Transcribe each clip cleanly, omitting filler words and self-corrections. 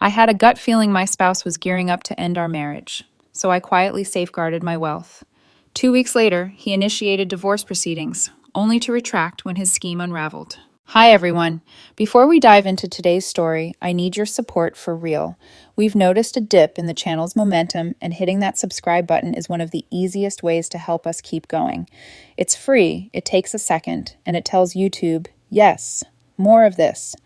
I had a gut feeling my spouse was gearing up to end our marriage, so I quietly safeguarded my wealth. 2 weeks later, he initiated divorce proceedings, only to retract when his scheme unraveled. Hi, everyone. Before we dive into today's story, I need your support for real. We've noticed a dip in the channel's momentum, and hitting that subscribe button is one of the easiest ways to help us keep going. It's free, it takes a second, and it tells YouTube, yes, more of this.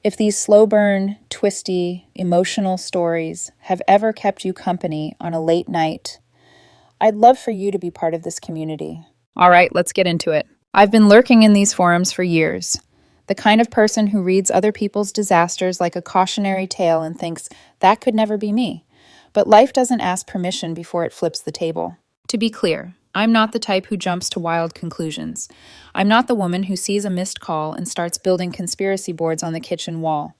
If these slow burn, twisty, emotional stories have ever kept you company on a late night, I'd love for you to be part of this community. All right, let's get into it. I've been lurking in these forums for years. The kind of person who reads other people's disasters like a cautionary tale and thinks, that could never be me. But life doesn't ask permission before it flips the table. To be clear, I'm not the type who jumps to wild conclusions. I'm not the woman who sees a missed call and starts building conspiracy boards on the kitchen wall.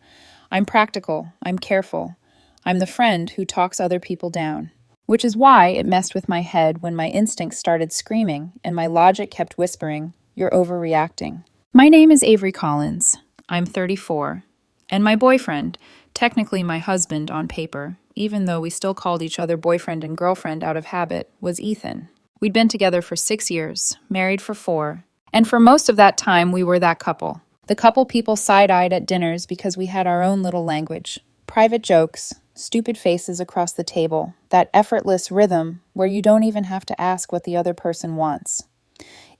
I'm practical. I'm careful. I'm the friend who talks other people down. Which is why it messed with my head when my instincts started screaming and my logic kept whispering, you're overreacting. My name is Avery Collins. I'm 34. And my boyfriend, technically my husband on paper, even though we still called each other boyfriend and girlfriend out of habit, was Ethan. We'd been together for 6 years, married for 4, and for most of that time we were that couple. The couple people side-eyed at dinners because we had our own little language. Private jokes, stupid faces across the table, that effortless rhythm where you don't even have to ask what the other person wants.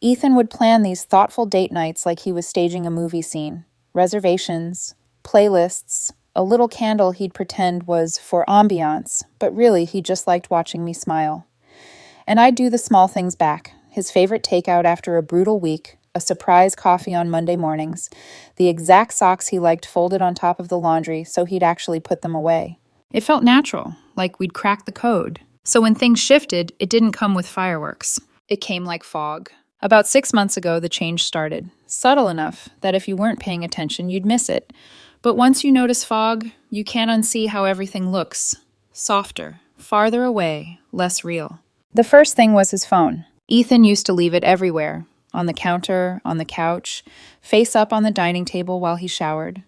Ethan would plan these thoughtful date nights like he was staging a movie scene. Reservations, playlists, a little candle he'd pretend was for ambiance, but really he just liked watching me smile. And I'd do the small things back. His favorite takeout after a brutal week, a surprise coffee on Monday mornings, the exact socks he liked folded on top of the laundry so he'd actually put them away. It felt natural, like we'd cracked the code. So when things shifted, it didn't come with fireworks. It came like fog. About 6 months ago, the change started. Subtle enough that if you weren't paying attention, you'd miss it. But once you notice fog, you can't unsee how everything looks. Softer, farther away, less real. The first thing was his phone. Ethan used to leave it everywhere. On the counter, on the couch, face up on the dining table while he showered.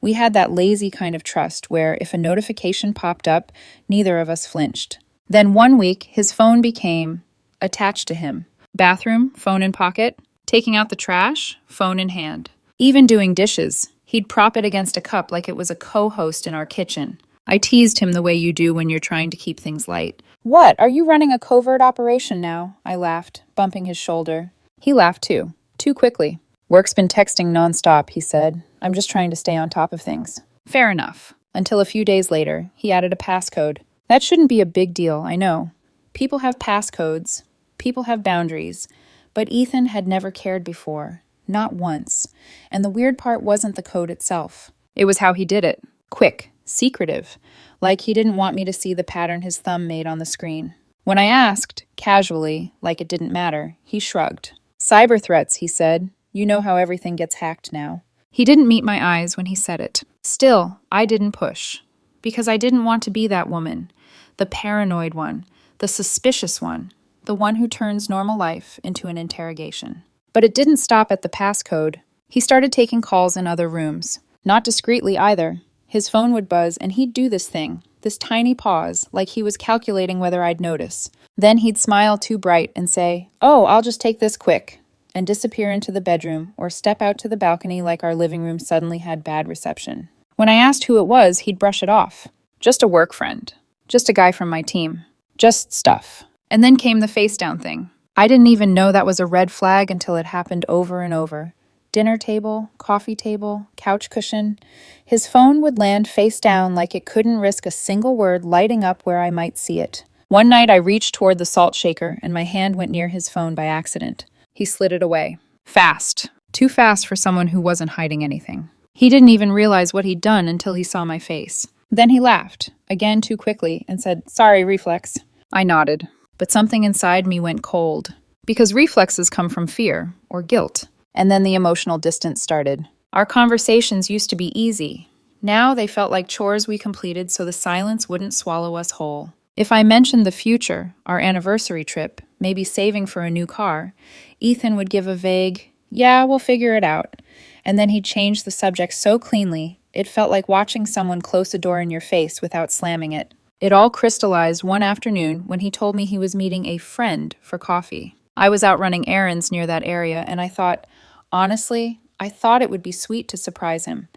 We had that lazy kind of trust where if a notification popped up, neither of us flinched. Then one week, his phone became attached to him. Bathroom, phone in pocket. Taking out the trash, phone in hand. Even doing dishes, he'd prop it against a cup like it was a co-host in our kitchen. I teased him the way you do when you're trying to keep things light. What, are you running a covert operation now? I laughed, bumping his shoulder. He laughed too quickly. Work's been texting nonstop, he said. I'm just trying to stay on top of things. Fair enough. Until a few days later, he added a passcode. That shouldn't be a big deal, I know. People have passcodes. People have boundaries. But Ethan had never cared before. Not once. And the weird part wasn't the code itself. It was how he did it. Quick. Secretive. Like he didn't want me to see the pattern his thumb made on the screen. When I asked, casually, like it didn't matter, he shrugged. Cyber threats, he said. You know how everything gets hacked now. He didn't meet my eyes when he said it. Still, I didn't push. Because I didn't want to be that woman. The paranoid one. The suspicious one. The one who turns normal life into an interrogation. But it didn't stop at the passcode. He started taking calls in other rooms. Not discreetly either. His phone would buzz and he'd do this thing, this tiny pause, like he was calculating whether I'd notice. Then he'd smile too bright and say, "Oh, I'll just take this quick," and disappear into the bedroom or step out to the balcony like our living room suddenly had bad reception. When I asked who it was, he'd brush it off. Just a work friend. Just a guy from my team. Just stuff. And then came the face down thing. I didn't even know that was a red flag until it happened over and over. Dinner table, coffee table, couch cushion. His phone would land face down like it couldn't risk a single word lighting up where I might see it. One night I reached toward the salt shaker and my hand went near his phone by accident. He slid it away. Fast. Too fast for someone who wasn't hiding anything. He didn't even realize what he'd done until he saw my face. Then he laughed, again too quickly, and said, "Sorry, reflex." I nodded, but something inside me went cold. Because reflexes come from fear or guilt. And then the emotional distance started. Our conversations used to be easy. Now they felt like chores we completed so the silence wouldn't swallow us whole. If I mentioned the future, our anniversary trip, maybe saving for a new car, Ethan would give a vague, "Yeah, we'll figure it out." And then he changed the subject so cleanly, it felt like watching someone close a door in your face without slamming it. It all crystallized one afternoon when he told me he was meeting a friend for coffee. I was out running errands near that area, and I thought, honestly, I thought it would be sweet to surprise him.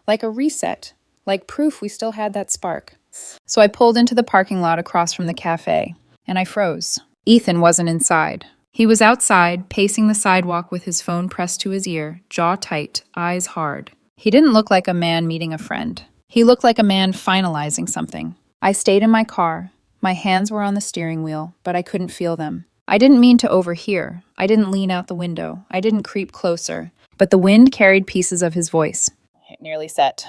Like a reset, like proof we still had that spark. So I pulled into the parking lot across from the cafe, and I froze. Ethan wasn't inside. He was outside, pacing the sidewalk with his phone pressed to his ear, jaw tight, eyes hard. He didn't look like a man meeting a friend. He looked like a man finalizing something. I stayed in my car. My hands were on the steering wheel, but I couldn't feel them. I didn't mean to overhear. I didn't lean out the window. I didn't creep closer. But the wind carried pieces of his voice. Nearly set.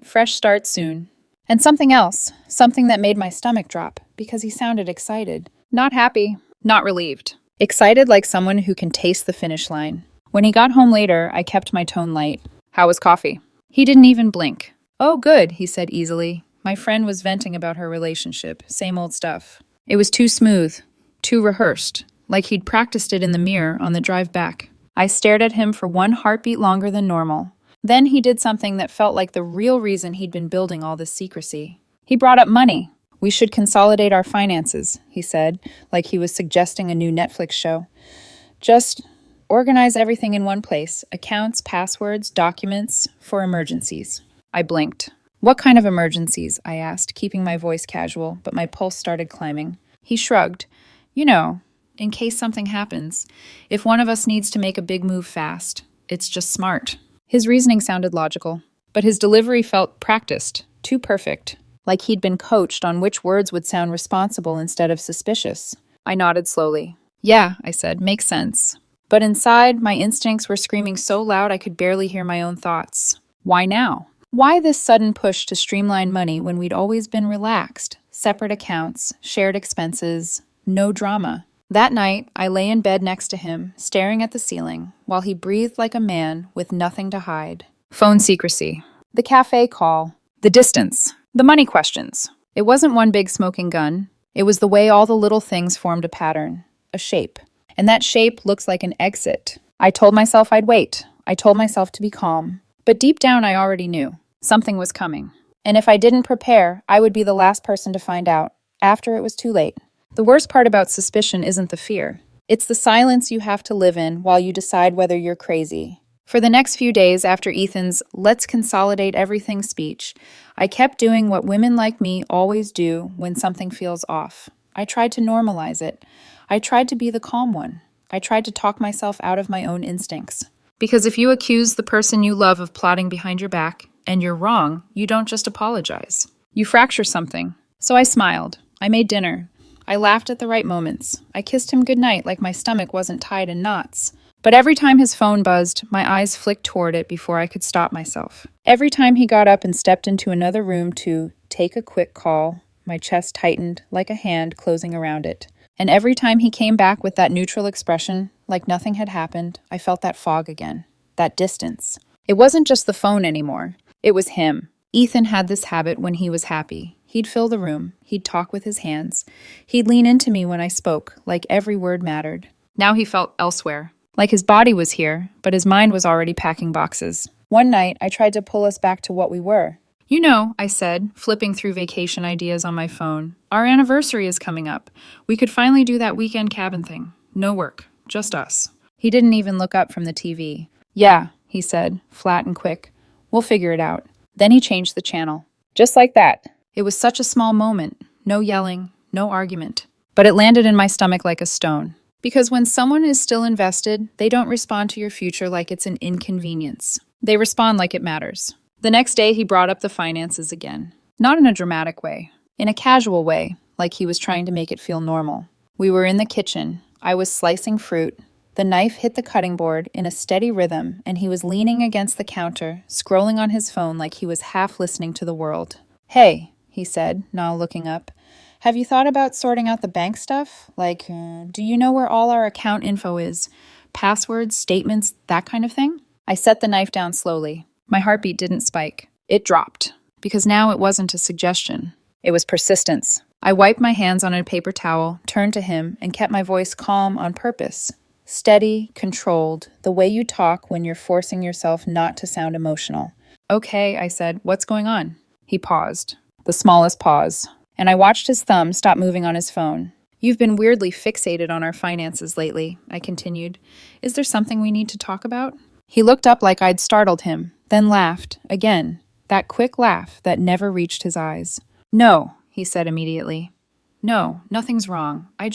Fresh start soon. And something else. Something that made my stomach drop, because he sounded excited. Not happy. Not relieved. Excited like someone who can taste the finish line. When he got home later, I kept my tone light. How was coffee? He didn't even blink. Oh, good, he said easily. My friend was venting about her relationship. Same old stuff. It was too smooth. Too rehearsed. Like he'd practiced it in the mirror on the drive back. I stared at him for one heartbeat longer than normal. Then he did something that felt like the real reason he'd been building all this secrecy. He brought up money. We should consolidate our finances, he said, like he was suggesting a new Netflix show. Just organize everything in one place. Accounts, passwords, documents, for emergencies. I blinked. What kind of emergencies? I asked, keeping my voice casual, but my pulse started climbing. He shrugged. You know, in case something happens. If one of us needs to make a big move fast, it's just smart. His reasoning sounded logical, but his delivery felt practiced, too perfect. Like he'd been coached on which words would sound responsible instead of suspicious. I nodded slowly. Yeah, I said, makes sense. But inside, my instincts were screaming so loud I could barely hear my own thoughts. Why now? Why this sudden push to streamline money when we'd always been relaxed? Separate accounts, shared expenses, no drama. That night, I lay in bed next to him, staring at the ceiling, while he breathed like a man with nothing to hide. Phone secrecy. The cafe call. The distance. The money questions. It wasn't one big smoking gun. It was the way all the little things formed a pattern, a shape. And that shape looks like an exit. I told myself I'd wait. I told myself to be calm. But deep down, I already knew. Something was coming. And if I didn't prepare, I would be the last person to find out, after it was too late. The worst part about suspicion isn't the fear. It's the silence you have to live in while you decide whether you're crazy. For the next few days after Ethan's "let's consolidate everything" speech, I kept doing what women like me always do when something feels off. I tried to normalize it. I tried to be the calm one. I tried to talk myself out of my own instincts. Because if you accuse the person you love of plotting behind your back, and you're wrong, you don't just apologize. You fracture something. So I smiled. I made dinner. I laughed at the right moments. I kissed him goodnight like my stomach wasn't tied in knots. But every time his phone buzzed, my eyes flicked toward it before I could stop myself. Every time he got up and stepped into another room to take a quick call, my chest tightened like a hand closing around it. And every time he came back with that neutral expression, like nothing had happened, I felt that fog again, that distance. It wasn't just the phone anymore. It was him. Ethan had this habit when he was happy. He'd fill the room. He'd talk with his hands. He'd lean into me when I spoke, like every word mattered. Now he felt elsewhere. Like his body was here, but his mind was already packing boxes. One night, I tried to pull us back to what we were. You know, I said, flipping through vacation ideas on my phone. Our anniversary is coming up. We could finally do that weekend cabin thing. No work. Just us. He didn't even look up from the TV. Yeah, he said, flat and quick. We'll figure it out. Then he changed the channel. Just like that. It was such a small moment. No yelling, no argument. But it landed in my stomach like a stone. Because when someone is still invested, they don't respond to your future like it's an inconvenience. They respond like it matters. The next day, he brought up the finances again. Not in a dramatic way. In a casual way, like he was trying to make it feel normal. We were in the kitchen. I was slicing fruit. The knife hit the cutting board in a steady rhythm, and he was leaning against the counter, scrolling on his phone like he was half listening to the world. Hey, he said, now looking up. Have you thought about sorting out the bank stuff? Like, do you know where all our account info is? Passwords, statements, that kind of thing? I set the knife down slowly. My heartbeat didn't spike. It dropped. Because now it wasn't a suggestion. It was persistence. I wiped my hands on a paper towel, turned to him, and kept my voice calm on purpose. Steady, controlled, the way you talk when you're forcing yourself not to sound emotional. Okay, I said, what's going on? He paused. The smallest pause. And I watched his thumb stop moving on his phone. You've been weirdly fixated on our finances lately, I continued. Is there something we need to talk about? He looked up like I'd startled him, then laughed, again, that quick laugh that never reached his eyes. No, he said immediately. No, nothing's wrong. I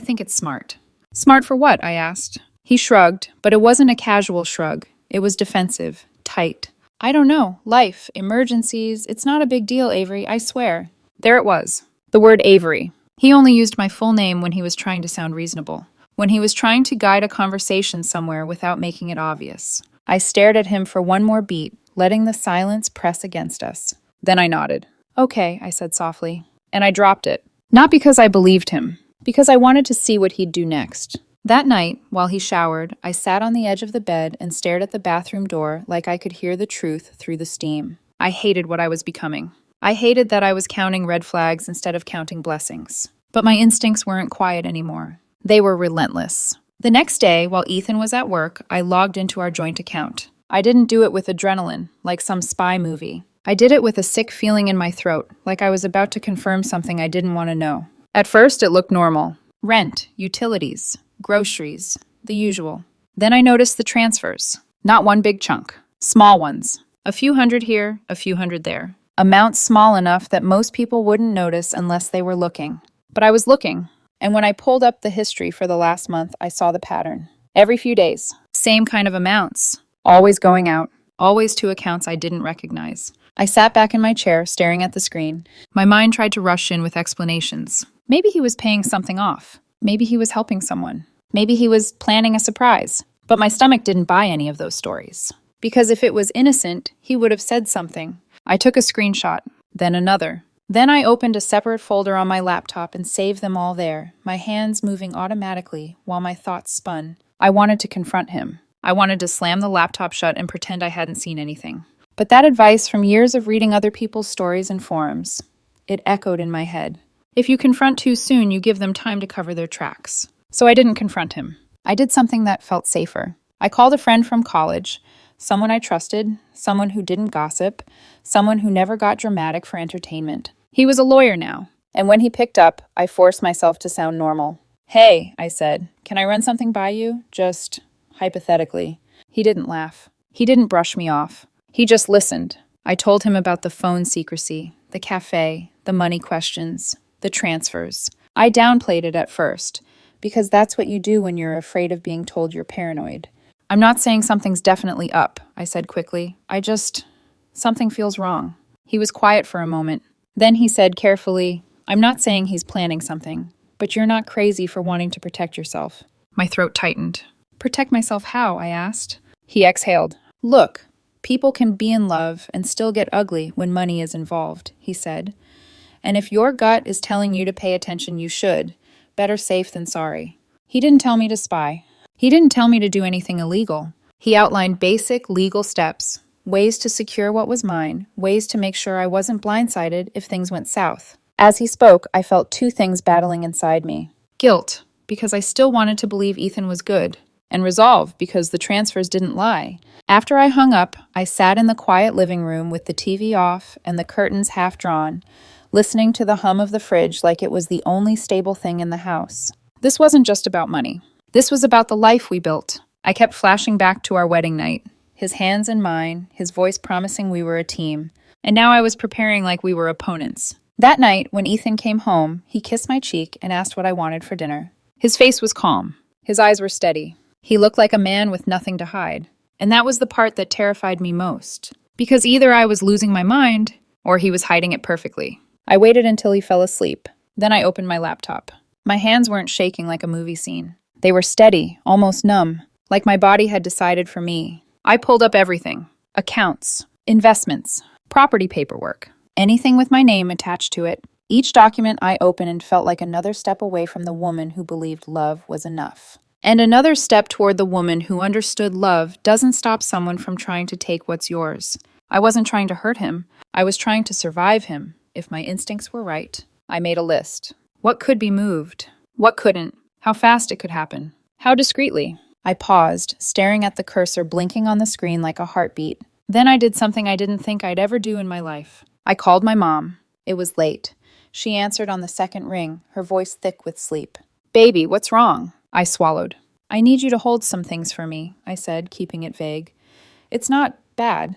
think it's smart. Smart for what? I asked. He shrugged, but it wasn't a casual shrug. It was defensive, tight. I don't know. Life, emergencies, it's not a big deal, Avery, I swear. There it was. The word Avery. He only used my full name when he was trying to sound reasonable, when he was trying to guide a conversation somewhere without making it obvious. I stared at him for one more beat, letting the silence press against us. Then I nodded. Okay, I said softly. And I dropped it. Not because I believed him, because I wanted to see what he'd do next. That night, while he showered, I sat on the edge of the bed and stared at the bathroom door like I could hear the truth through the steam. I hated what I was becoming. I hated that I was counting red flags instead of counting blessings. But my instincts weren't quiet anymore. They were relentless. The next day, while Ethan was at work, I logged into our joint account. I didn't do it with adrenaline, like some spy movie. I did it with a sick feeling in my throat, like I was about to confirm something I didn't want to know. At first, it looked normal. Rent, utilities, groceries, the usual. Then I noticed the transfers. Not one big chunk. Small ones. A few hundred here, a few hundred there. Amounts small enough that most people wouldn't notice unless they were looking. But I was looking, and when I pulled up the history for the last month, I saw the pattern. Every few days. Same kind of amounts. Always going out. Always to accounts I didn't recognize. I sat back in my chair, staring at the screen. My mind tried to rush in with explanations. Maybe he was paying something off. Maybe he was helping someone. Maybe he was planning a surprise. But my stomach didn't buy any of those stories. Because if it was innocent, he would have said something. I took a screenshot, then another. Then I opened a separate folder on my laptop and saved them all there, my hands moving automatically while my thoughts spun. I wanted to confront him. I wanted to slam the laptop shut and pretend I hadn't seen anything. But that advice from years of reading other people's stories and forums, it echoed in my head. If you confront too soon, you give them time to cover their tracks. So I didn't confront him. I did something that felt safer. I called a friend from college, someone I trusted, someone who didn't gossip, someone who never got dramatic for entertainment. He was a lawyer now, and when he picked up, I forced myself to sound normal. Hey, I said, can I run something by you? Just hypothetically. He didn't laugh. He didn't brush me off. He just listened. I told him about the phone secrecy, the cafe, the money questions, the transfers. I downplayed it at first, because that's what you do when you're afraid of being told you're paranoid. I'm not saying something's definitely up, I said quickly. Something feels wrong. He was quiet for a moment. Then he said carefully, I'm not saying he's planning something, but you're not crazy for wanting to protect yourself. My throat tightened. Protect myself how? I asked. He exhaled. Look, people can be in love and still get ugly when money is involved, he said. And if your gut is telling you to pay attention, you should. Better safe than sorry. He didn't tell me to spy. He didn't tell me to do anything illegal. He outlined basic legal steps, ways to secure what was mine, ways to make sure I wasn't blindsided if things went south. As he spoke, I felt two things battling inside me. Guilt, because I still wanted to believe Ethan was good, and resolve, because the transfers didn't lie. After I hung up, I sat in the quiet living room with the TV off and the curtains half drawn, listening to the hum of the fridge like it was the only stable thing in the house. This wasn't just about money. This was about the life we built. I kept flashing back to our wedding night, his hands in mine, his voice promising we were a team. And now I was preparing like we were opponents. That night, when Ethan came home, he kissed my cheek and asked what I wanted for dinner. His face was calm. His eyes were steady. He looked like a man with nothing to hide. And that was the part that terrified me most. Because either I was losing my mind, or he was hiding it perfectly. I waited until he fell asleep. Then I opened my laptop. My hands weren't shaking like a movie scene. They were steady, almost numb, like my body had decided for me. I pulled up everything. Accounts, investments, property paperwork, anything with my name attached to it. Each document I opened and felt like another step away from the woman who believed love was enough. And another step toward the woman who understood love doesn't stop someone from trying to take what's yours. I wasn't trying to hurt him. I was trying to survive him, if my instincts were right. I made a list. What could be moved? What couldn't? How fast it could happen? How discreetly? I paused, staring at the cursor blinking on the screen like a heartbeat. Then I did something I didn't think I'd ever do in my life. I called my mom. It was late. She answered on the second ring, her voice thick with sleep. Baby, what's wrong? I swallowed. I need you to hold some things for me, I said, keeping it vague. It's not bad,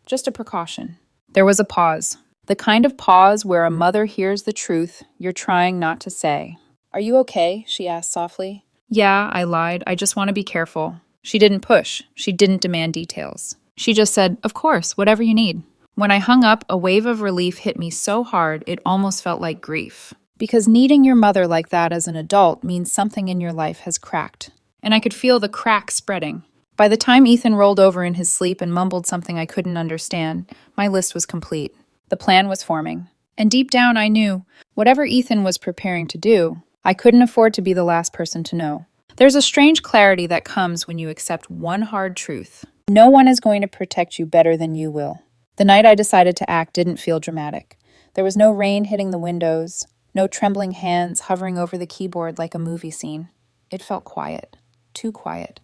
just a precaution. There was a pause. The kind of pause where a mother hears the truth you're trying not to say. Are you okay? She asked softly. Yeah, I lied. I just want to be careful. She didn't push. She didn't demand details. She just said, of course, whatever you need. When I hung up, a wave of relief hit me so hard it almost felt like grief. Because needing your mother like that as an adult means something in your life has cracked. And I could feel the crack spreading. By the time Ethan rolled over in his sleep and mumbled something I couldn't understand, my list was complete. The plan was forming. And deep down I knew, whatever Ethan was preparing to do, I couldn't afford to be the last person to know. There's a strange clarity that comes when you accept one hard truth. No one is going to protect you better than you will. The night I decided to act didn't feel dramatic. There was no rain hitting the windows, no trembling hands hovering over the keyboard like a movie scene. It felt quiet. Too quiet.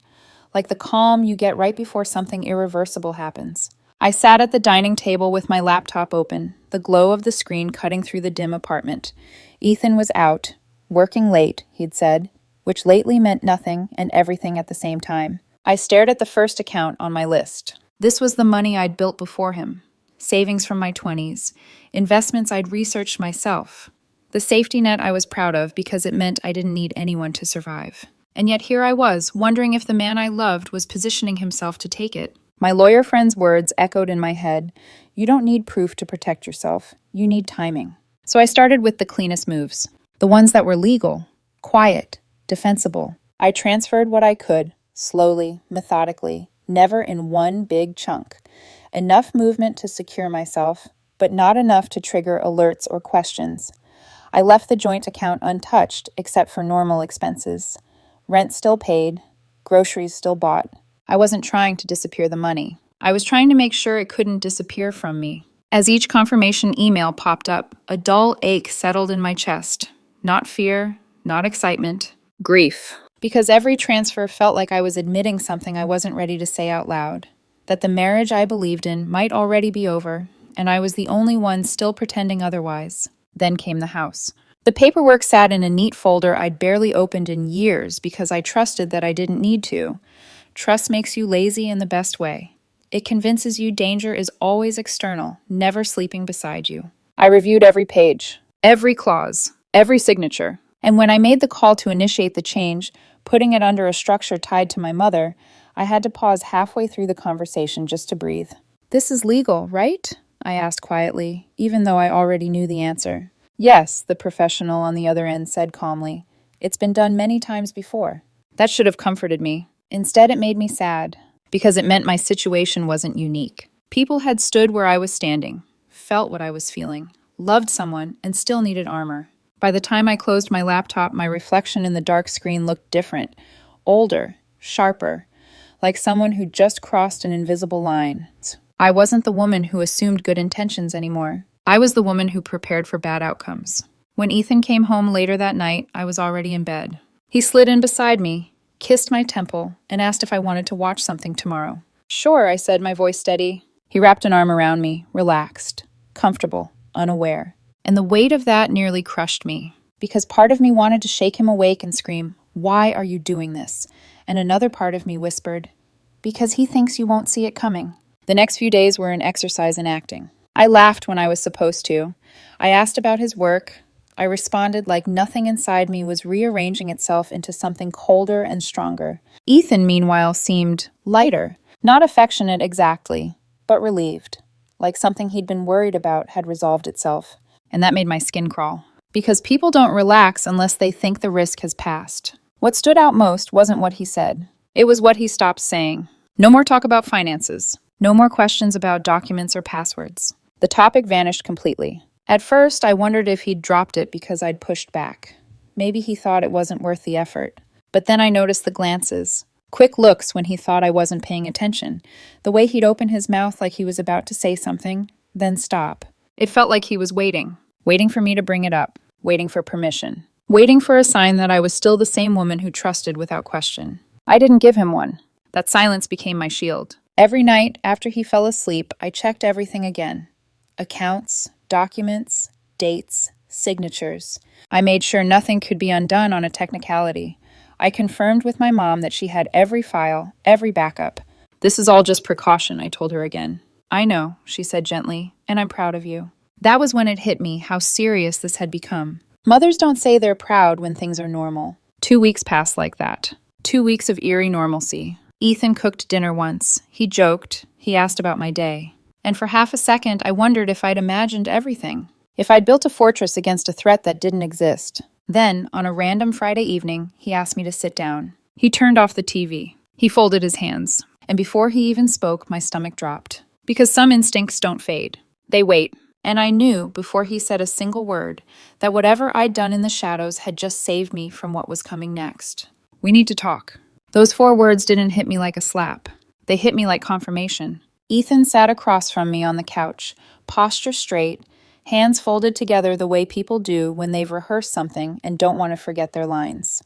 Like the calm you get right before something irreversible happens. I sat at the dining table with my laptop open, the glow of the screen cutting through the dim apartment. Ethan was out, working late, he'd said, which lately meant nothing and everything at the same time. I stared at the first account on my list. This was the money I'd built before him. Savings from my 20s. Investments I'd researched myself. The safety net I was proud of because it meant I didn't need anyone to survive. And yet here I was, wondering if the man I loved was positioning himself to take it. My lawyer friend's words echoed in my head. You don't need proof to protect yourself. You need timing. So I started with the cleanest moves. The ones that were legal, quiet, defensible. I transferred what I could, slowly, methodically, never in one big chunk. Enough movement to secure myself, but not enough to trigger alerts or questions. I left the joint account untouched except for normal expenses. Rent still paid, groceries still bought. I wasn't trying to disappear the money. I was trying to make sure it couldn't disappear from me. As each confirmation email popped up, a dull ache settled in my chest. Not fear, not excitement, grief. Because every transfer felt like I was admitting something I wasn't ready to say out loud. That the marriage I believed in might already be over, and I was the only one still pretending otherwise. Then came the house. The paperwork sat in a neat folder I'd barely opened in years because I trusted that I didn't need to. Trust makes you lazy in the best way. It convinces you danger is always external, never sleeping beside you. I reviewed every page, every clause, every signature. And when I made the call to initiate the change, putting it under a structure tied to my mother, I had to pause halfway through the conversation just to breathe. This is legal, right? I asked quietly, even though I already knew the answer. Yes, the professional on the other end said calmly. It's been done many times before. That should have comforted me. Instead, it made me sad, because it meant my situation wasn't unique. People had stood where I was standing, felt what I was feeling, loved someone, and still needed armor. By the time I closed my laptop, my reflection in the dark screen looked different, older, sharper, like someone who just crossed an invisible line. I wasn't the woman who assumed good intentions anymore. I was the woman who prepared for bad outcomes. When Ethan came home later that night, I was already in bed. He slid in beside me, kissed my temple, and asked if I wanted to watch something tomorrow. Sure, I said, my voice steady. He wrapped an arm around me, relaxed, comfortable, unaware. And the weight of that nearly crushed me, because part of me wanted to shake him awake and scream, "Why are you doing this?" And another part of me whispered, "Because he thinks you won't see it coming." The next few days were an exercise in acting. I laughed when I was supposed to. I asked about his work. I responded like nothing inside me was rearranging itself into something colder and stronger. Ethan, meanwhile, seemed lighter, not affectionate exactly, but relieved, like something he'd been worried about had resolved itself. And that made my skin crawl. Because people don't relax unless they think the risk has passed. What stood out most wasn't what he said. It was what he stopped saying. No more talk about finances. No more questions about documents or passwords. The topic vanished completely. At first, I wondered if he'd dropped it because I'd pushed back. Maybe he thought it wasn't worth the effort. But then I noticed the glances. Quick looks when he thought I wasn't paying attention. The way he'd open his mouth like he was about to say something, then stop. It felt like he was waiting for me to bring it up, waiting for permission. waiting for a sign that I was still the same woman who trusted without question. I didn't give him one. That silence became my shield. Every night, after he fell asleep, I checked everything again. Accounts, documents, dates, signatures. I made sure nothing could be undone on a technicality. I confirmed with my mom that she had every file, every backup. This is all just precaution, I told her again. I know, she said gently, and I'm proud of you. That was when it hit me how serious this had become. Mothers don't say they're proud when things are normal. 2 weeks passed like that. 2 weeks of eerie normalcy. Ethan cooked dinner once. He joked. He asked about my day. And for half a second, I wondered if I'd imagined everything. If I'd built a fortress against a threat that didn't exist. Then, on a random Friday evening, he asked me to sit down. He turned off the TV. He folded his hands. And before he even spoke, my stomach dropped. Because some instincts don't fade. They wait. And I knew, before he said a single word, that whatever I'd done in the shadows had just saved me from what was coming next. We need to talk. Those 4 words didn't hit me like a slap. They hit me like confirmation. Ethan sat across from me on the couch, posture straight, hands folded together the way people do when they've rehearsed something and don't want to forget their lines.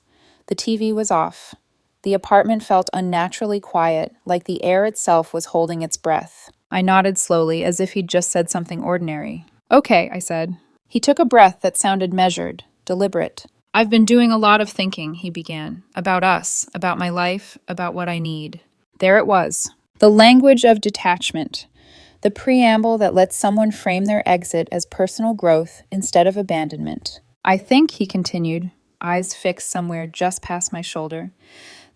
The TV was off. The apartment felt unnaturally quiet, like the air itself was holding its breath. I nodded slowly, as if he'd just said something ordinary. Okay, I said. He took a breath that sounded measured, deliberate. I've been doing a lot of thinking, he began. About us, about my life, about what I need. There it was. The language of detachment. The preamble that lets someone frame their exit as personal growth instead of abandonment. I think, he continued, eyes fixed somewhere just past my shoulder,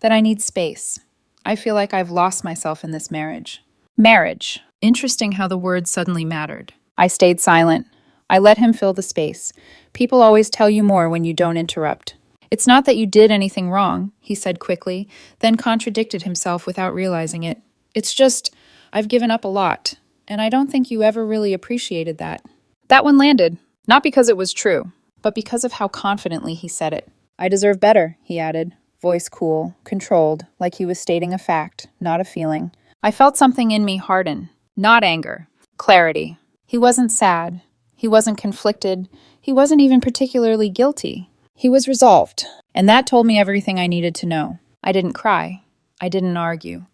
that I need space. I feel like I've lost myself in this marriage. Marriage. Interesting how the word suddenly mattered. I stayed silent. I let him fill the space. People always tell you more when you don't interrupt. It's not that you did anything wrong, he said quickly, then contradicted himself without realizing it. It's just, I've given up a lot, and I don't think you ever really appreciated that. That one landed, not because it was true, but because of how confidently he said it. I deserve better, he added, voice cool, controlled, like he was stating a fact, not a feeling. I felt something in me harden. Not anger. Clarity. He wasn't sad. He wasn't conflicted. He wasn't even particularly guilty. He was resolved. And that told me everything I needed to know. I didn't cry. I didn't argue.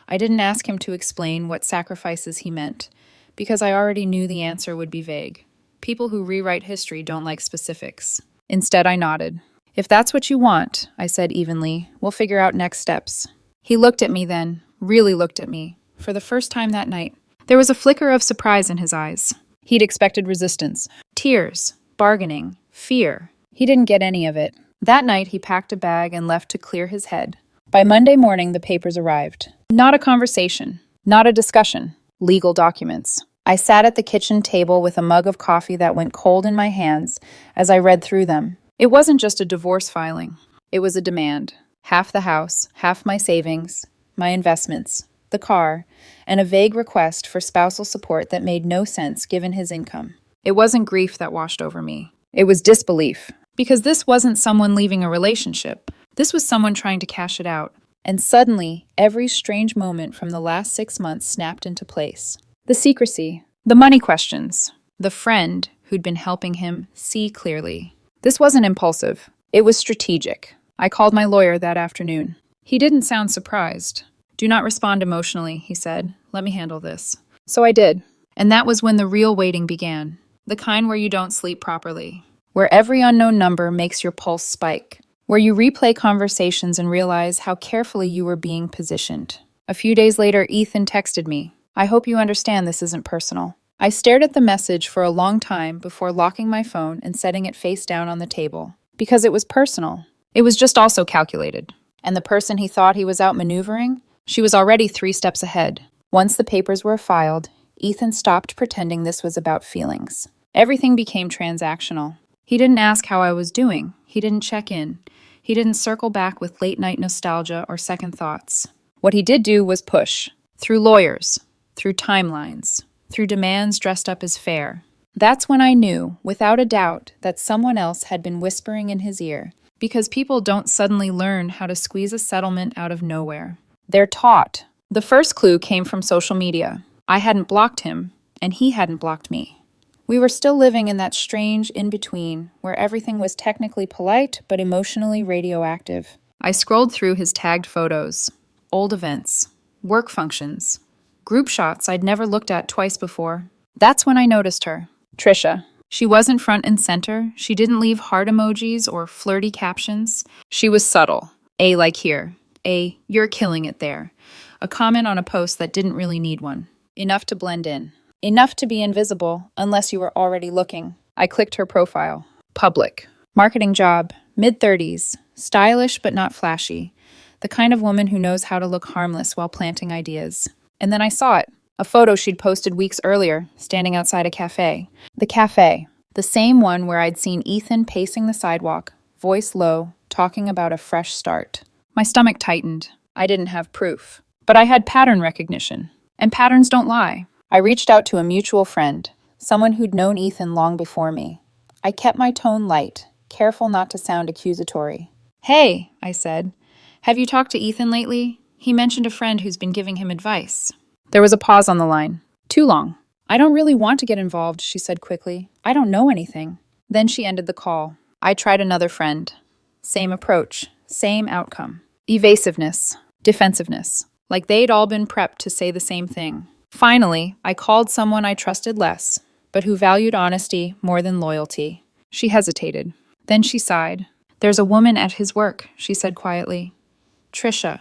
I didn't ask him to explain what sacrifices he meant, because I already knew the answer would be vague. People who rewrite history don't like specifics. Instead, I nodded. If that's what you want, I said evenly, we'll figure out next steps. He looked at me then, really looked at me, for the first time that night. There was a flicker of surprise in his eyes. He'd expected resistance, tears, bargaining, fear. He didn't get any of it. That night, he packed a bag and left to clear his head. By Monday morning, the papers arrived. Not a conversation, not a discussion, legal documents. I sat at the kitchen table with a mug of coffee that went cold in my hands as I read through them. It wasn't just a divorce filing. It was a demand. Half the house, half my savings, my investments, the car, and a vague request for spousal support that made no sense given his income. It wasn't grief that washed over me. It was disbelief. Because this wasn't someone leaving a relationship. This was someone trying to cash it out. And suddenly, every strange moment from the last 6 months snapped into place. The secrecy, the money questions, the friend who'd been helping him see clearly. This wasn't impulsive. It was strategic. I called my lawyer that afternoon. He didn't sound surprised. Do not respond emotionally, he said. Let me handle this. So I did. And that was when the real waiting began. The kind where you don't sleep properly. Where every unknown number makes your pulse spike. Where you replay conversations and realize how carefully you were being positioned. A few days later, Ethan texted me. I hope you understand this isn't personal. I stared at the message for a long time before locking my phone and setting it face down on the table. Because it was personal. It was just also calculated. And the person he thought he was out maneuvering? She was already 3 steps ahead. Once the papers were filed, Ethan stopped pretending this was about feelings. Everything became transactional. He didn't ask how I was doing. He didn't check in. He didn't circle back with late-night nostalgia or second thoughts. What he did do was push. Through lawyers. Through timelines. Through demands dressed up as fair. That's when I knew, without a doubt, that someone else had been whispering in his ear. Because people don't suddenly learn how to squeeze a settlement out of nowhere. They're taught. The first clue came from social media. I hadn't blocked him, and he hadn't blocked me. We were still living in that strange in-between, where everything was technically polite but emotionally radioactive. I scrolled through his tagged photos, old events, work functions, group shots I'd never looked at twice before. That's when I noticed her. Trisha. She wasn't front and center. She didn't leave heart emojis or flirty captions. She was subtle. A like here. A you're killing it there. A comment on a post that didn't really need one. Enough to blend in. Enough to be invisible unless you were already looking. I clicked her profile. Public. Marketing job. Mid-30s. Stylish but not flashy. The kind of woman who knows how to look harmless while planting ideas. And then I saw it. A photo she'd posted weeks earlier, standing outside a cafe. The cafe. The same one where I'd seen Ethan pacing the sidewalk, voice low, talking about a fresh start. My stomach tightened. I didn't have proof. But I had pattern recognition. And patterns don't lie. I reached out to a mutual friend, someone who'd known Ethan long before me. I kept my tone light, careful not to sound accusatory. Hey, I said. Have you talked to Ethan lately? He mentioned a friend who's been giving him advice. There was a pause on the line. Too long. I don't really want to get involved, she said quickly. I don't know anything. Then she ended the call. I tried another friend. Same approach. Same outcome. Evasiveness. Defensiveness. Like they'd all been prepped to say the same thing. Finally, I called someone I trusted less, but who valued honesty more than loyalty. She hesitated. Then she sighed. There's a woman at his work, she said quietly. Trisha.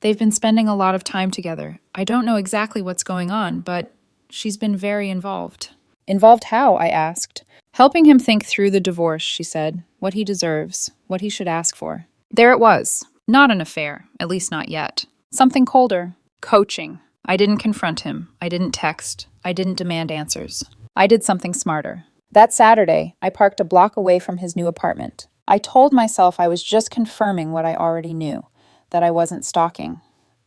They've been spending a lot of time together. I don't know exactly what's going on, but she's been very involved. Involved how? I asked. Helping him think through the divorce, she said. What he deserves, what he should ask for. There it was. Not an affair, at least not yet. Something colder. Coaching. I didn't confront him. I didn't text. I didn't demand answers. I did something smarter. That Saturday, I parked a block away from his new apartment. I told myself I was just confirming what I already knew. That I wasn't stalking,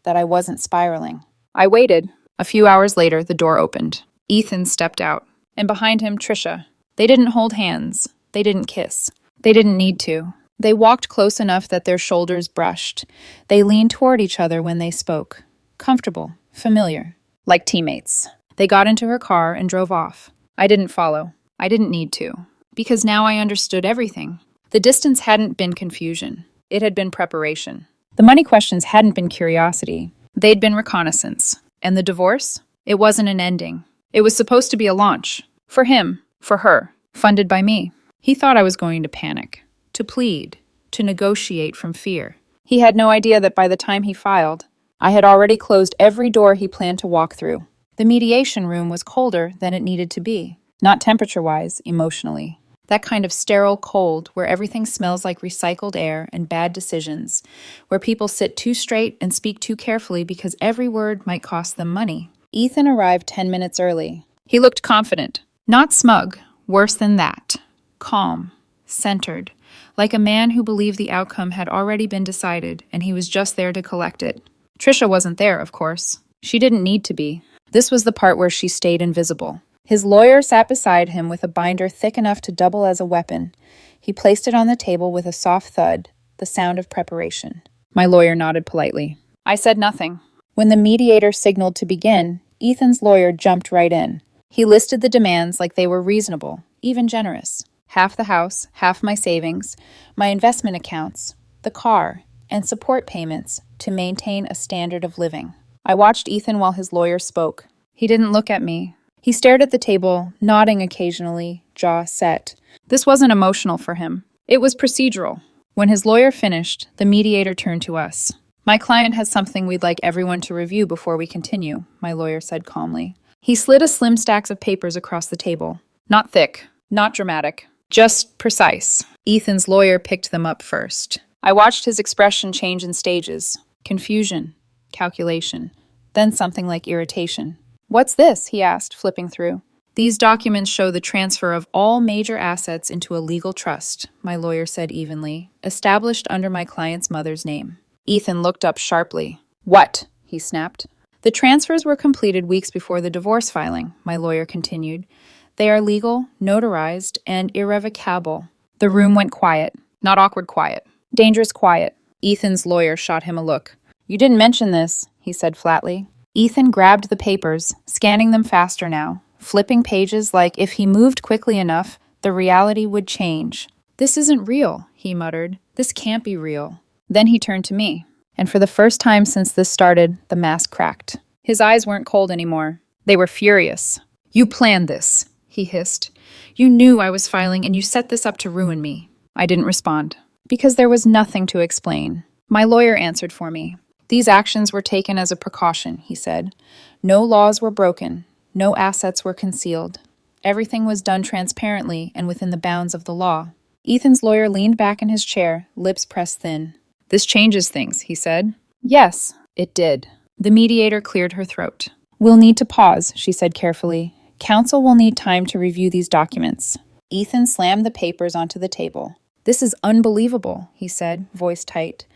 that I wasn't spiraling. I waited. A few hours later, the door opened. Ethan stepped out, and behind him, Trisha. They didn't hold hands. They didn't kiss. They didn't need to. They walked close enough that their shoulders brushed. They leaned toward each other when they spoke. Comfortable, familiar, like teammates. They got into her car and drove off. I didn't follow. I didn't need to, because now I understood everything. The distance hadn't been confusion. It had been preparation. The money questions hadn't been curiosity. They'd been reconnaissance. And the divorce? It wasn't an ending. It was supposed to be a launch. For him. For her. Funded by me. He thought I was going to panic. To plead. To negotiate from fear. He had no idea that by the time he filed, I had already closed every door he planned to walk through. The mediation room was colder than it needed to be. Not temperature-wise, emotionally. That kind of sterile cold where everything smells like recycled air and bad decisions, where people sit too straight and speak too carefully because every word might cost them money. Ethan arrived 10 minutes early. He looked confident. Not smug, worse than that. Calm, centered, like a man who believed the outcome had already been decided and he was just there to collect it. Trisha wasn't there, of course. She didn't need to be. This was the part where she stayed invisible. His lawyer sat beside him with a binder thick enough to double as a weapon. He placed it on the table with a soft thud, the sound of preparation. My lawyer nodded politely. I said nothing. When the mediator signaled to begin, Ethan's lawyer jumped right in. He listed the demands like they were reasonable, even generous. Half the house, half my savings, my investment accounts, the car, and support payments to maintain a standard of living. I watched Ethan while his lawyer spoke. He didn't look at me. He stared at the table, nodding occasionally, jaw set. This wasn't emotional for him. It was procedural. When his lawyer finished, the mediator turned to us. My client has something we'd like everyone to review before we continue, my lawyer said calmly. He slid a slim stack of papers across the table. Not thick, not dramatic, just precise. Ethan's lawyer picked them up first. I watched his expression change in stages. Confusion, calculation, then something like irritation. What's this? He asked, flipping through. These documents show the transfer of all major assets into a legal trust, my lawyer said evenly, established under my client's mother's name. Ethan looked up sharply. What? He snapped. The transfers were completed weeks before the divorce filing, my lawyer continued. They are legal, notarized, and irrevocable. The room went quiet. Not awkward quiet. Dangerous quiet. Ethan's lawyer shot him a look. You didn't mention this, he said flatly. Ethan grabbed the papers, scanning them faster now, flipping pages like if he moved quickly enough, the reality would change. "This isn't real," he muttered. "This can't be real." Then he turned to me, and for the first time since this started, the mask cracked. His eyes weren't cold anymore. They were furious. "You planned this," he hissed. "You knew I was filing, and you set this up to ruin me." I didn't respond, because there was nothing to explain. My lawyer answered for me. "These actions were taken as a precaution," he said. "No laws were broken. No assets were concealed. Everything was done transparently and within the bounds of the law." Ethan's lawyer leaned back in his chair, lips pressed thin. "This changes things," he said. "Yes, it did." The mediator cleared her throat. "We'll need to pause," she said carefully. "Counsel will need time to review these documents." Ethan slammed the papers onto the table. "This is unbelievable," he said, voice tight.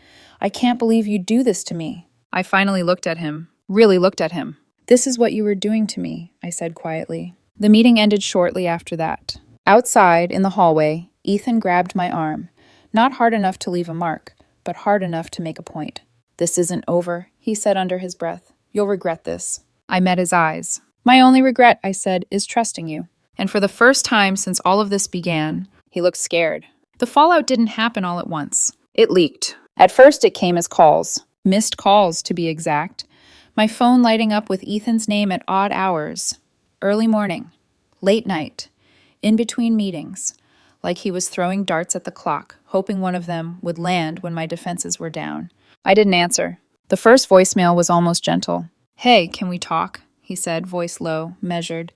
"I can't believe you'd do this to me." I finally looked at him, really looked at him. "This is what you were doing to me," I said quietly. The meeting ended shortly after that. Outside, in the hallway, Ethan grabbed my arm. Not hard enough to leave a mark, but hard enough to make a point. "This isn't over," he said under his breath. "You'll regret this." I met his eyes. "My only regret," I said, "is trusting you." And for the first time since all of this began, he looked scared. The fallout didn't happen all at once. It leaked. At first it came as calls. Missed calls, to be exact. My phone lighting up with Ethan's name at odd hours. Early morning. Late night. In between meetings. Like he was throwing darts at the clock, hoping one of them would land when my defenses were down. I didn't answer. The first voicemail was almost gentle. "Hey, can we talk?" he said, voice low, measured.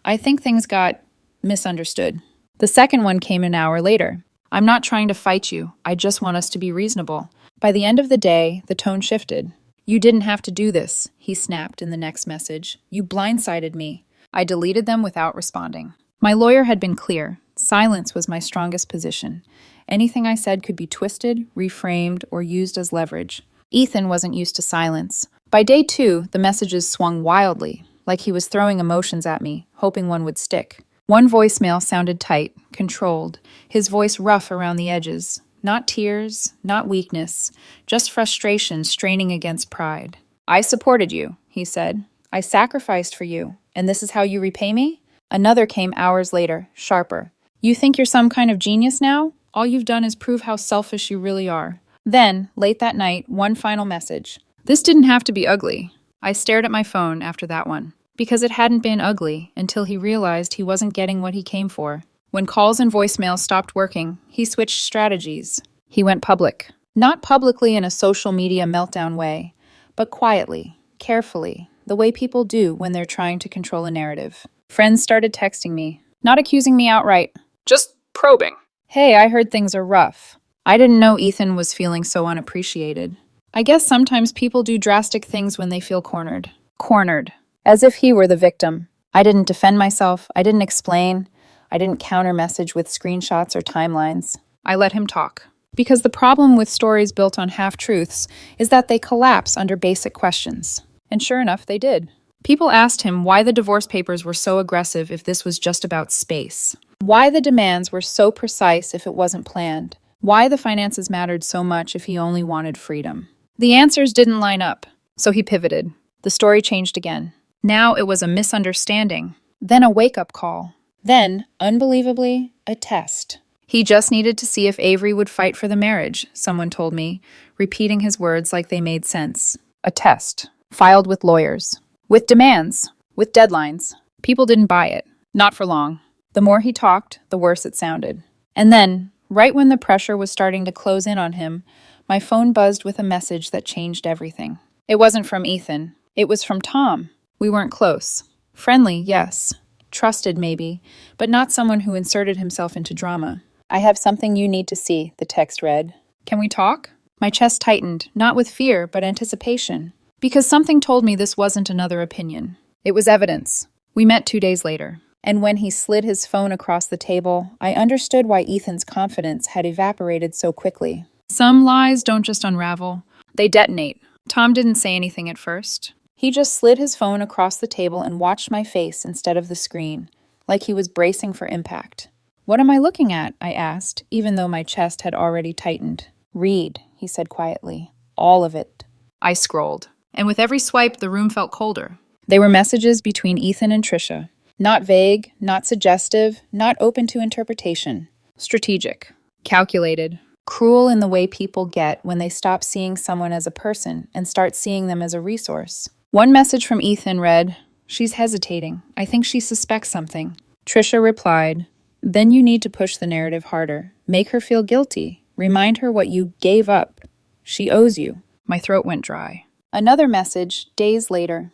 "I think things got misunderstood." The second one came an hour later. "I'm not trying to fight you. I just want us to be reasonable." By the end of the day, the tone shifted. "You didn't have to do this," he snapped in the next message. "You blindsided me." I deleted them without responding. My lawyer had been clear. Silence was my strongest position. Anything I said could be twisted, reframed, or used as leverage. Ethan wasn't used to silence. By day 2, the messages swung wildly, like he was throwing emotions at me, hoping one would stick. One voicemail sounded tight, controlled, his voice rough around the edges. Not tears, not weakness, just frustration straining against pride. "I supported you," he said. "I sacrificed for you, and this is how you repay me?" Another came hours later, sharper. "You think you're some kind of genius now? All you've done is prove how selfish you really are." Then, late that night, one final message. This didn't have to be ugly. I stared at my phone after that one, because it hadn't been ugly until he realized he wasn't getting what he came for. When calls and voicemails stopped working, he switched strategies. He went public. Not publicly in a social media meltdown way, but quietly, carefully, the way people do when they're trying to control a narrative. Friends started texting me, not accusing me outright, just probing. "Hey, I heard things are rough." I didn't know Ethan was feeling so unappreciated. I guess sometimes people do drastic things when they feel cornered. Cornered. As if he were the victim. I didn't defend myself. I didn't explain. I didn't counter-message with screenshots or timelines. I let him talk. Because the problem with stories built on half-truths is that they collapse under basic questions. And sure enough, they did. People asked him why the divorce papers were so aggressive if this was just about space. Why the demands were so precise if it wasn't planned. Why the finances mattered so much if he only wanted freedom. The answers didn't line up, so he pivoted. The story changed again. Now it was a misunderstanding, then a wake-up call, then, unbelievably, a test. He just needed to see if Avery would fight for the marriage, someone told me, repeating his words like they made sense. A test, filed with lawyers, with demands, with deadlines. People didn't buy it, not for long. The more he talked, the worse it sounded. And then, right when the pressure was starting to close in on him, my phone buzzed with a message that changed everything. It wasn't from Ethan. It was from Tom. We weren't close. Friendly, yes. Trusted, maybe, but not someone who inserted himself into drama. "I have something you need to see," the text read. "Can we talk?" My chest tightened, not with fear, but anticipation. Because something told me this wasn't another opinion. It was evidence. We met 2 days later. And when he slid his phone across the table, I understood why Ethan's confidence had evaporated so quickly. Some lies don't just unravel. They detonate. Tom didn't say anything at first. He just slid his phone across the table and watched my face instead of the screen, like he was bracing for impact. "What am I looking at?" I asked, even though my chest had already tightened. "Read," he said quietly. "All of it." I scrolled, and with every swipe, the room felt colder. They were messages between Ethan and Trisha. Not vague, not suggestive, not open to interpretation. Strategic. Calculated. Cruel in the way people get when they stop seeing someone as a person and start seeing them as a resource. One message from Ethan read, "She's hesitating. I think she suspects something." Trisha replied, "Then you need to push the narrative harder. Make her feel guilty. Remind her what you gave up. She owes you." My throat went dry. Another message, days later.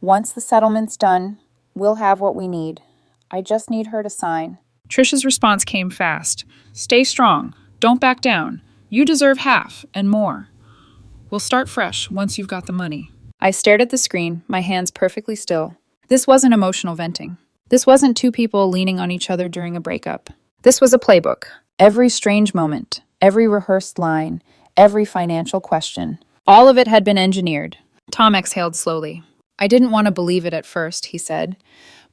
"Once the settlement's done, we'll have what we need. I just need her to sign." Trisha's response came fast. "Stay strong. Don't back down. You deserve half and more. We'll start fresh once you've got the money." I stared at the screen, my hands perfectly still. This wasn't emotional venting. This wasn't two people leaning on each other during a breakup. This was a playbook. Every strange moment, every rehearsed line, every financial question. All of it had been engineered. Tom exhaled slowly. "I didn't want to believe it at first," he said.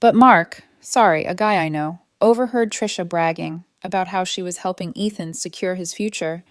"But Mark, a guy I know, overheard Trisha bragging about how she was helping Ethan secure his future.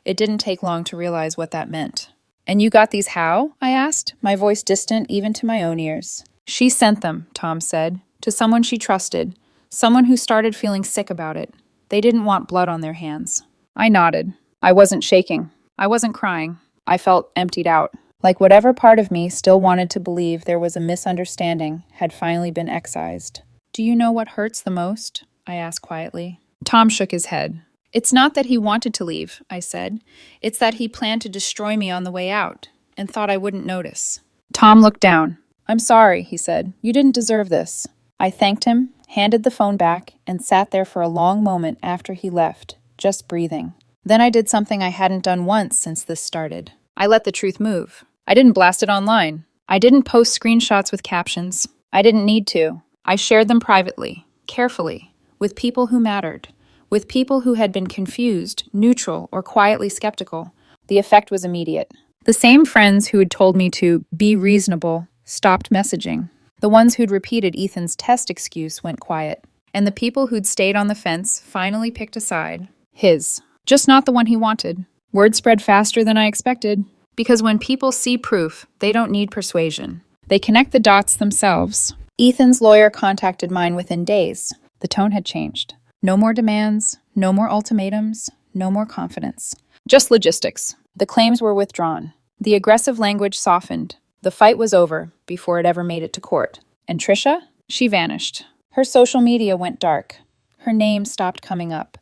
It didn't take long to realize what that meant." "And you got these how?" I asked, my voice distant even to my own ears. "She sent them," Tom said, "to someone she trusted, someone who started feeling sick about it. They didn't want blood on their hands." I nodded. I wasn't shaking. I wasn't crying. I felt emptied out, like whatever part of me still wanted to believe there was a misunderstanding had finally been excised. "Do you know what hurts the most?" I asked quietly. Tom shook his head. "It's not that he wanted to leave," I said. "It's that he planned to destroy me on the way out and thought I wouldn't notice." Tom looked down. "I'm sorry," he said. "You didn't deserve this." I thanked him, handed the phone back, and sat there for a long moment after he left, just breathing. Then I did something I hadn't done once since this started. I let the truth move. I didn't blast it online. I didn't post screenshots with captions. I didn't need to. I shared them privately, carefully, with people who mattered, with people who had been confused, neutral, or quietly skeptical. The effect was immediate. The same friends who had told me to be reasonable stopped messaging. The ones who'd repeated Ethan's test excuse went quiet. And the people who'd stayed on the fence finally picked a side. His. Just not the one he wanted. Word spread faster than I expected. Because when people see proof, they don't need persuasion. They connect the dots themselves. Ethan's lawyer contacted mine within days. The tone had changed. No more demands, no more ultimatums, no more confidence. Just logistics. The claims were withdrawn. The aggressive language softened. The fight was over before it ever made it to court. And Trisha? She vanished. Her social media went dark. Her name stopped coming up.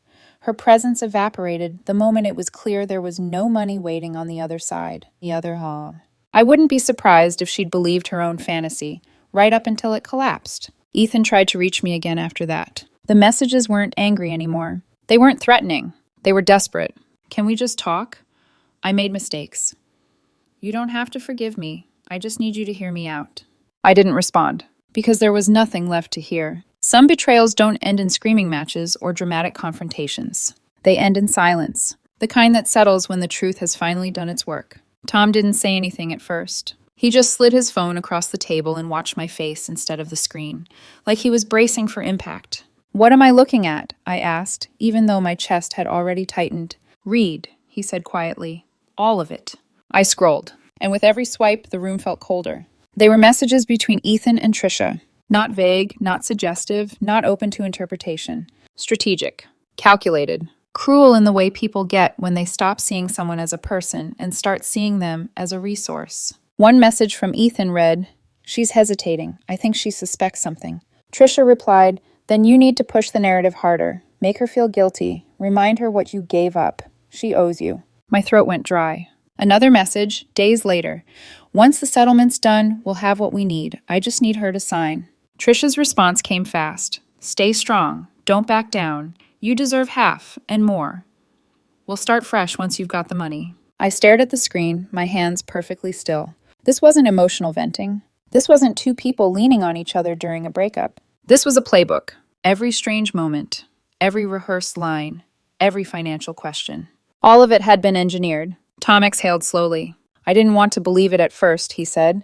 Her presence evaporated the moment it was clear there was no money waiting on the other side. I wouldn't be surprised if she'd believed her own fantasy, right up until it collapsed. Ethan tried to reach me again after that. The messages weren't angry anymore. They weren't threatening. They were desperate. "Can we just talk? I made mistakes. You don't have to forgive me. I just need you to hear me out." I didn't respond, because there was nothing left to hear. Some betrayals don't end in screaming matches or dramatic confrontations. They end in silence, the kind that settles when the truth has finally done its work. Tom didn't say anything at first. He just slid his phone across the table and watched my face instead of the screen, like he was bracing for impact. "What am I looking at?" I asked, even though my chest had already tightened. "Read," he said quietly. "All of it." I scrolled, and with every swipe, the room felt colder. They were messages between Ethan and Trisha. Not vague, not suggestive, not open to interpretation. Strategic. Calculated. Cruel in the way people get when they stop seeing someone as a person and start seeing them as a resource. One message from Ethan read, "She's hesitating. I think she suspects something." Trisha replied, "Then you need to push the narrative harder. Make her feel guilty. Remind her what you gave up. She owes you." My throat went dry. Another message, days later. "Once the settlement's done, we'll have what we need. I just need her to sign." Trisha's response came fast. "Stay strong. Don't back down. You deserve half and more. We'll start fresh once you've got the money." I stared at the screen, my hands perfectly still. This wasn't emotional venting. This wasn't two people leaning on each other during a breakup. This was a playbook. Every strange moment, every rehearsed line, every financial question. All of it had been engineered. Tom exhaled slowly. "I didn't want to believe it at first," he said.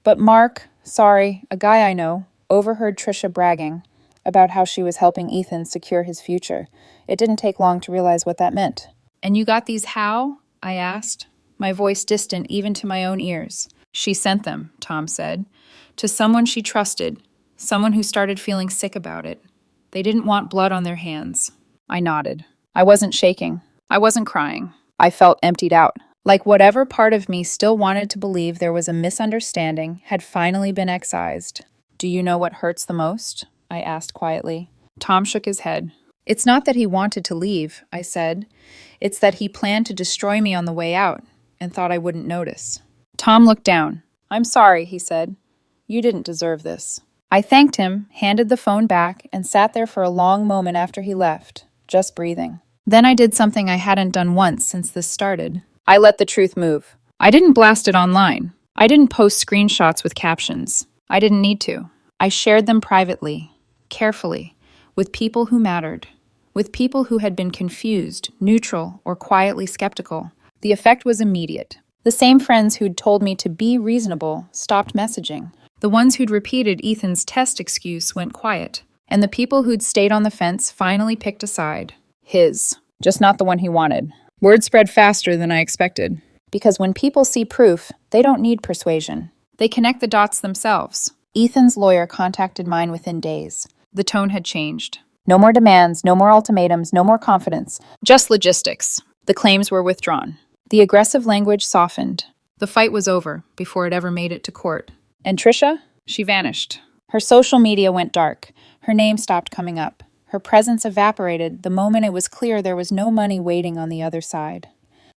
"But Mark, a guy I know, overheard Trisha bragging about how she was helping Ethan secure his future. It didn't take long to realize what that meant." "And you got these how?" I asked, my voice distant even to my own ears. "She sent them," Tom said, "to someone she trusted, Someone who started feeling sick about it. They didn't want blood on their hands. I nodded. I wasn't shaking. I wasn't crying. I felt emptied out, like whatever part of me still wanted to believe there was a misunderstanding had finally been excised. Do you know what hurts the most? I asked quietly. Tom shook his head. It's not that he wanted to leave, I said. It's that he planned to destroy me on the way out and thought I wouldn't notice. Tom looked down. I'm sorry, he said. You didn't deserve this. I thanked him, handed the phone back, and sat there for a long moment after he left, just breathing. Then I did something I hadn't done once since this started. I let the truth move. I didn't blast it online. I didn't post screenshots with captions. I didn't need to. I shared them privately, carefully, with people who mattered, with people who had been confused, neutral, or quietly skeptical. The effect was immediate. The same friends who'd told me to be reasonable stopped messaging. The ones who'd repeated Ethan's test excuse went quiet, and the people who'd stayed on the fence finally picked a side. His, just not the one he wanted. Word spread faster than I expected. Because when people see proof, they don't need persuasion. They connect the dots themselves. Ethan's lawyer contacted mine within days. The tone had changed. No more demands, no more ultimatums, no more confidence. Just logistics. The claims were withdrawn. The aggressive language softened. The fight was over before it ever made it to court. And Trisha? She vanished. Her social media went dark. Her name stopped coming up. Her presence evaporated the moment it was clear there was no money waiting on the other side.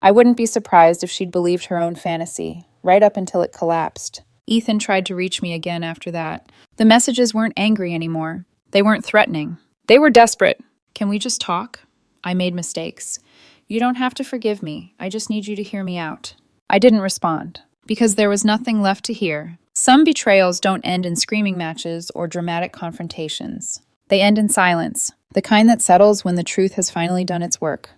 I wouldn't be surprised if she'd believed her own fantasy, right up until it collapsed. Ethan tried to reach me again after that. The messages weren't angry anymore. They weren't threatening. They were desperate. Can we just talk? I made mistakes. You don't have to forgive me. I just need you to hear me out. I didn't respond, because there was nothing left to hear. Some betrayals don't end in screaming matches or dramatic confrontations. They end in silence, the kind that settles when the truth has finally done its work.